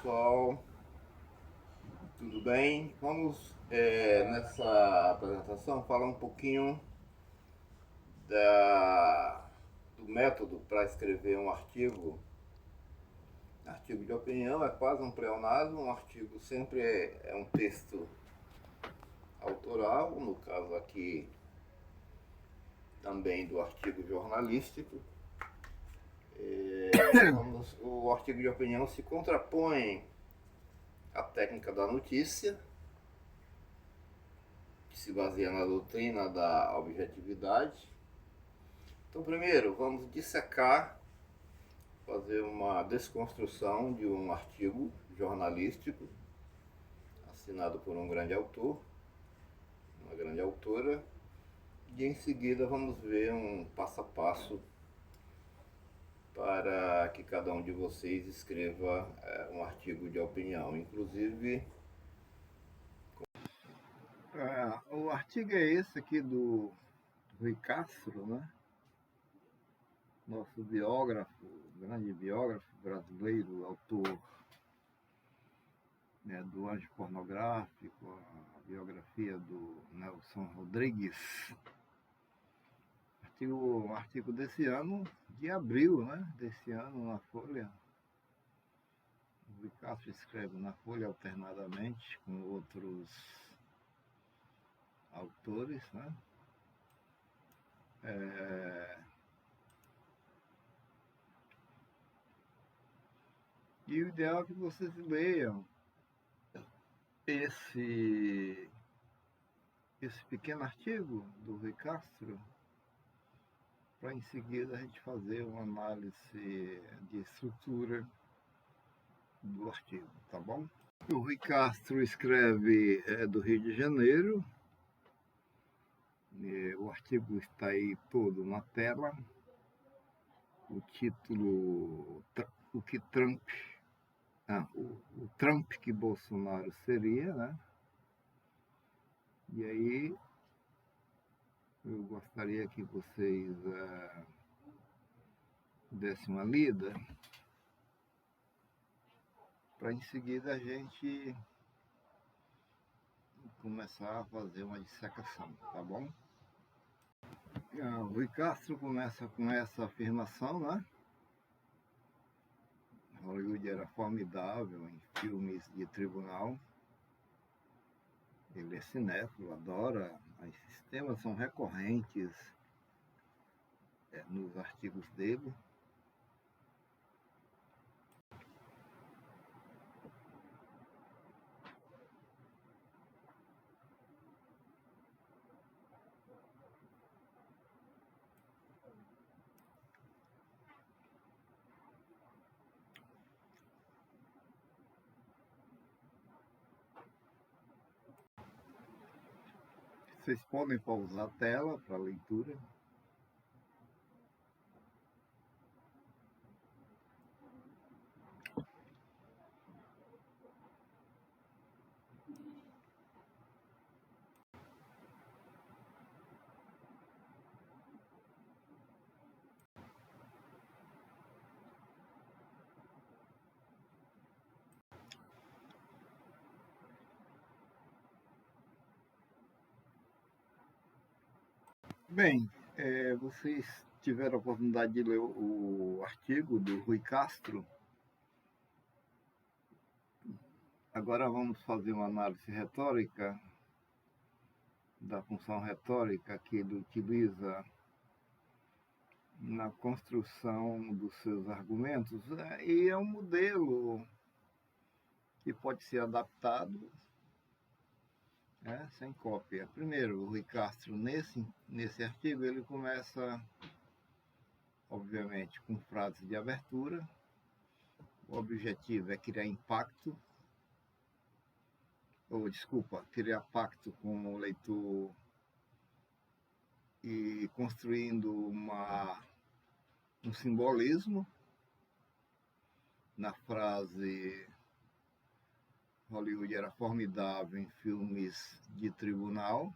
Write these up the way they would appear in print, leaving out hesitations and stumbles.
pessoal, tudo bem? Vamos nessa apresentação falar um pouquinho do método para escrever um artigo. Artigo de opinião é quase um pleonasmo, um artigo sempre é um texto autoral, no caso aqui também do artigo jornalístico. O artigo de opinião se contrapõe à técnica da notícia, que se baseia na doutrina da objetividade. Então, primeiro, vamos dissecar, fazer uma desconstrução de um artigo jornalístico assinado por um grande autor, uma grande autora, e em seguida vamos ver um passo a passo para que cada um de vocês escreva um artigo de opinião, inclusive. O artigo é esse aqui do Rui Castro, né? Nosso biógrafo, grande biógrafo brasileiro, autor do Anjo Pornográfico, a biografia do Nelson Rodrigues. Um artigo desse ano, de abril, né? Desse ano, na Folha. O Rui Castro escreve na Folha alternadamente com outros autores, né? E o ideal é que vocês leiam esse pequeno artigo do Rui Castro, para em seguida a gente fazer uma análise de estrutura do artigo, tá bom? O Rui Castro escreve do Rio de Janeiro. O artigo está aí todo na tela. O título, o Trump que Bolsonaro seria, né? E aí eu gostaria que vocês dessem uma lida, para em seguida a gente começar a fazer uma dissecação, tá bom? O Rui Castro começa com essa afirmação, né? Hollywood era formidável em filmes de tribunal. Ele é cinéfilo, adora. Esses temas são recorrentes nos artigos dele. Vocês podem pausar a tela para leitura. Bem, vocês tiveram a oportunidade de ler o artigo do Rui Castro. Agora vamos fazer uma análise retórica da função retórica que ele utiliza na construção dos seus argumentos. E é um modelo que pode ser adaptado sem cópia. Primeiro, o Rui Castro, nesse artigo, ele começa, obviamente, com frases de abertura. O objetivo é criar impacto, criar pacto com o leitor e construindo um simbolismo na frase Hollywood era formidável em filmes de tribunal,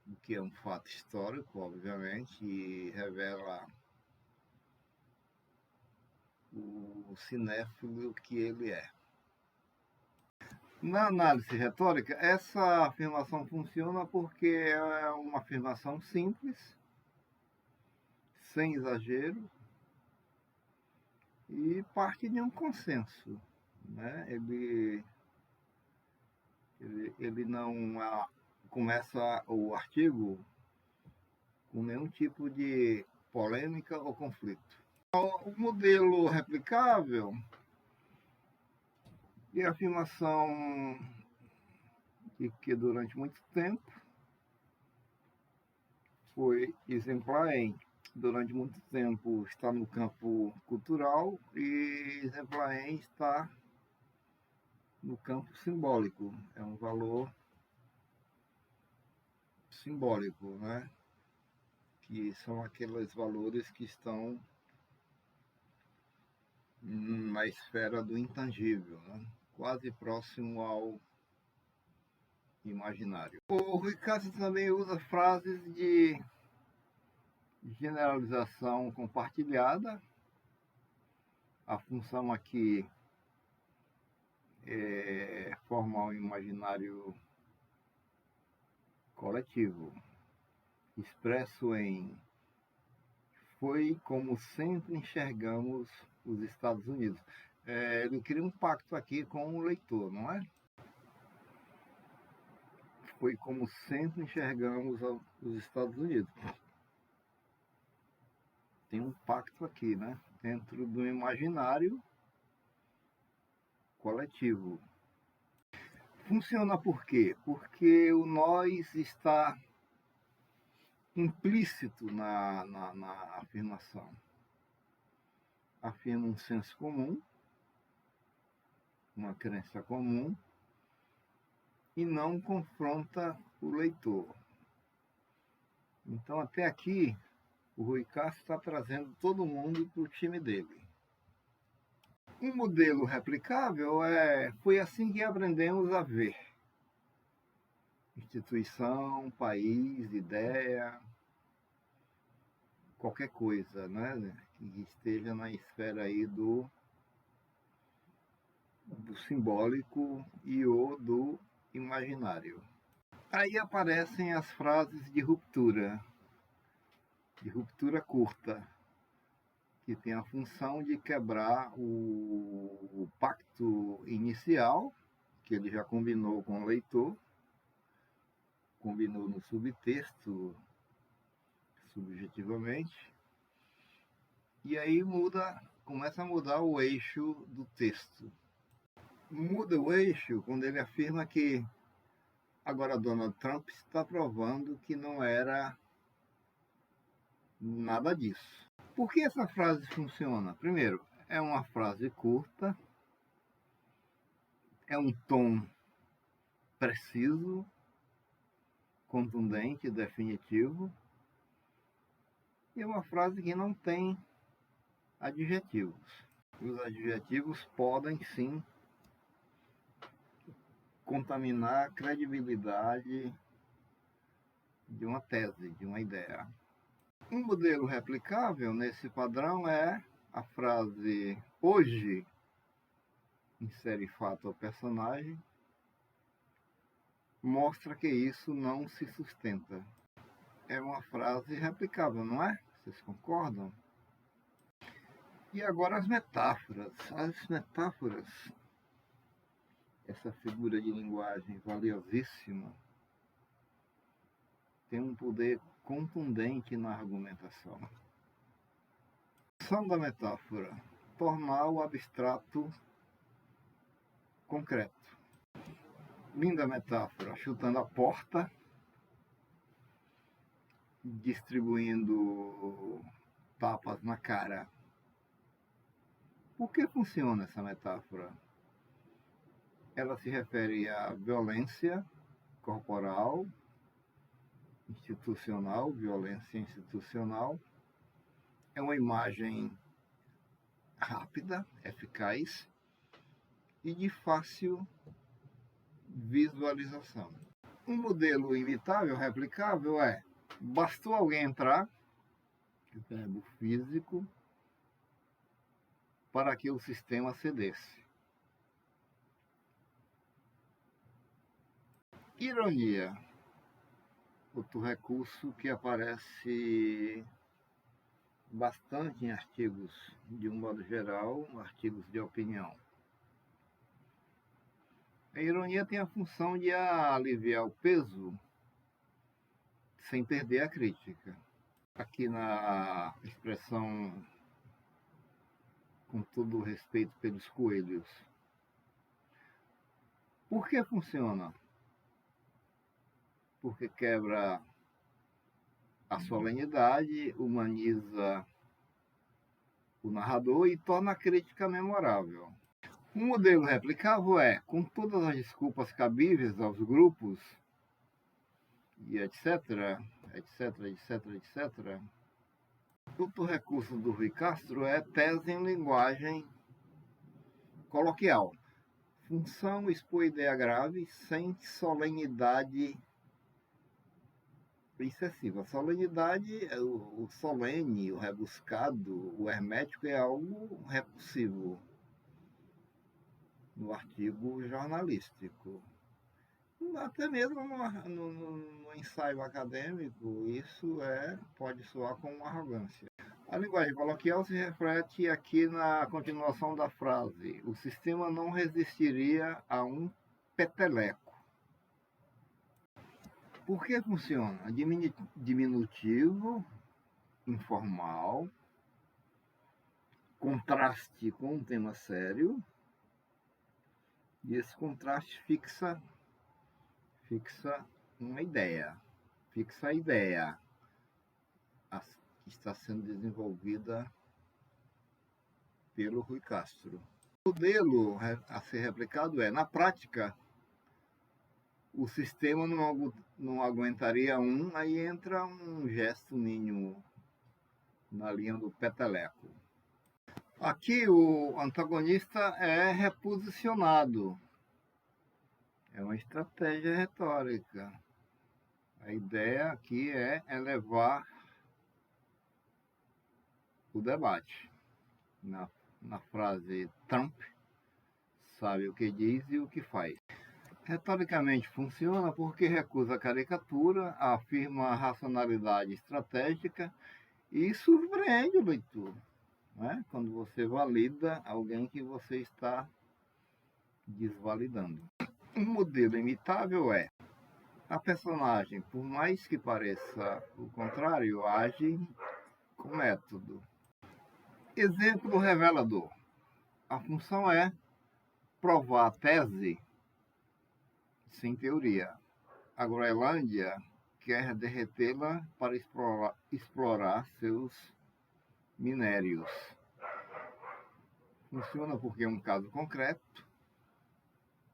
o que é um fato histórico, obviamente, e revela o cinéfilo que ele é. Na análise retórica, essa afirmação funciona porque é uma afirmação simples, sem exagero, e parte de um consenso. Né? Ele não começa o artigo com nenhum tipo de polêmica ou conflito. O modelo replicável é a afirmação de que durante muito tempo foi exemplar durante muito tempo está no campo cultural e exemplar está no campo simbólico. É um valor simbólico, né? Que são aqueles valores que estão na esfera do intangível, né? Quase próximo ao imaginário. O Rui Castro também usa frases de generalização compartilhada. A função aqui é formar um imaginário coletivo, expresso em foi como sempre enxergamos os Estados Unidos. Ele cria um pacto aqui com o leitor, não é? Foi como sempre enxergamos os Estados Unidos. Tem um pacto aqui, né? Dentro do imaginário coletivo. Funciona por quê? Porque o nós está implícito na afirmação. Afirma um senso comum, uma crença comum, e não confronta o leitor. Então, até aqui, o Rui Castro está trazendo todo mundo para o time dele. Um modelo replicável foi assim que aprendemos a ver. Instituição, país, ideia, qualquer coisa, né? Que esteja na esfera aí do simbólico e ou do imaginário. Aí aparecem as frases de ruptura curta, que tem a função de quebrar o pacto inicial, que ele já combinou com o leitor, combinou no subtexto, subjetivamente, e aí começa a mudar o eixo do texto. Muda o eixo quando ele afirma que agora Donald Trump está provando que não era nada disso. Por que essa frase funciona? Primeiro, é uma frase curta, é um tom preciso, contundente, definitivo, e é uma frase que não tem adjetivos. Os adjetivos podem sim contaminar a credibilidade de uma tese, de uma ideia. Um modelo replicável nesse padrão é a frase hoje insere fato ao personagem, mostra que isso não se sustenta. É uma frase replicável, não é? Vocês concordam? E agora as metáforas. As metáforas, essa figura de linguagem valiosíssima, tem um poder contundente na argumentação. A função da metáfora: tornar o abstrato concreto. Linda metáfora, chutando a porta, distribuindo tapas na cara. Por que funciona essa metáfora? Ela se refere à violência corporal, institucional, violência institucional. É uma imagem rápida, eficaz e de fácil visualização. Um modelo imitável, replicável bastou alguém entrar, o verbo físico, para que o sistema cedesse. Ironia, outro recurso que aparece bastante em artigos, de um modo geral, artigos de opinião. A ironia tem a função de aliviar o peso sem perder a crítica. Aqui na expressão, com todo o respeito pelos coelhos. Por que funciona? Porque quebra a solenidade, humaniza o narrador e torna a crítica memorável. Um modelo replicável é, com todas as desculpas cabíveis aos grupos, e etc, etc, etc, etc. Outro recurso do Rui Castro é tese em linguagem coloquial. Função expor ideia grave sem solenidade excessiva. Solenidade, o solene, o rebuscado, o hermético é algo repulsivo no artigo jornalístico. Até mesmo no ensaio acadêmico, isso pode soar como arrogância. A linguagem coloquial se reflete aqui na continuação da frase. O sistema não resistiria a um peteleco. Por que funciona? Diminutivo, informal, contraste com um tema sério, e esse contraste fixa uma ideia, fixa a ideia que está sendo desenvolvida pelo Rui Castro. O modelo a ser replicado na prática, o sistema não aguentaria aí entra um gesto mínimo na linha do peteleco. Aqui o antagonista é reposicionado. É uma estratégia retórica. A ideia aqui é elevar o debate. Na frase Trump sabe o que diz e o que faz. Retoricamente funciona porque recusa a caricatura, afirma a racionalidade estratégica e surpreende o leitor, né? Quando você valida alguém que você está desvalidando. Um modelo imitável é a personagem, por mais que pareça o contrário, age com método. Exemplo revelador. A função é provar a tese sem teoria. A Groenlândia quer derretê-la para explorar seus minérios. Funciona porque é um caso concreto,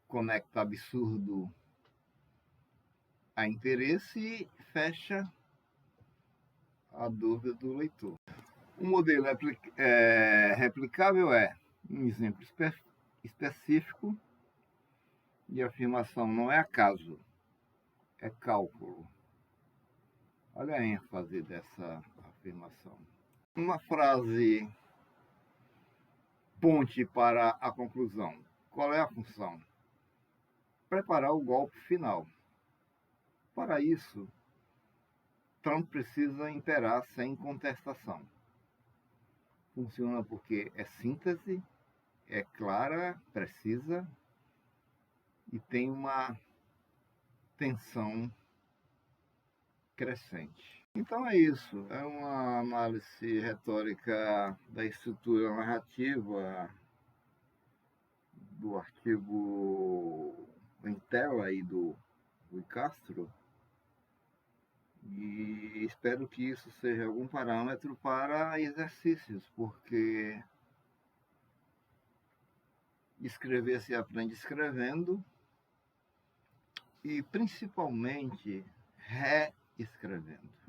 conecta absurdo a interesse e fecha a dúvida do leitor. O modelo replicável é um exemplo específico de afirmação, não é acaso, é cálculo. Olha a ênfase dessa afirmação. Uma frase ponte para a conclusão. Qual é a função? Preparar o golpe final. Para isso, Trump precisa imperar sem contestação. Funciona porque é síntese, é clara, precisa e tem uma tensão crescente. Então é isso, é uma análise retórica da estrutura narrativa do artigo em tela aí do Rui Castro, e espero que isso seja algum parâmetro para exercícios, porque escrever se aprende escrevendo e principalmente reescrevendo.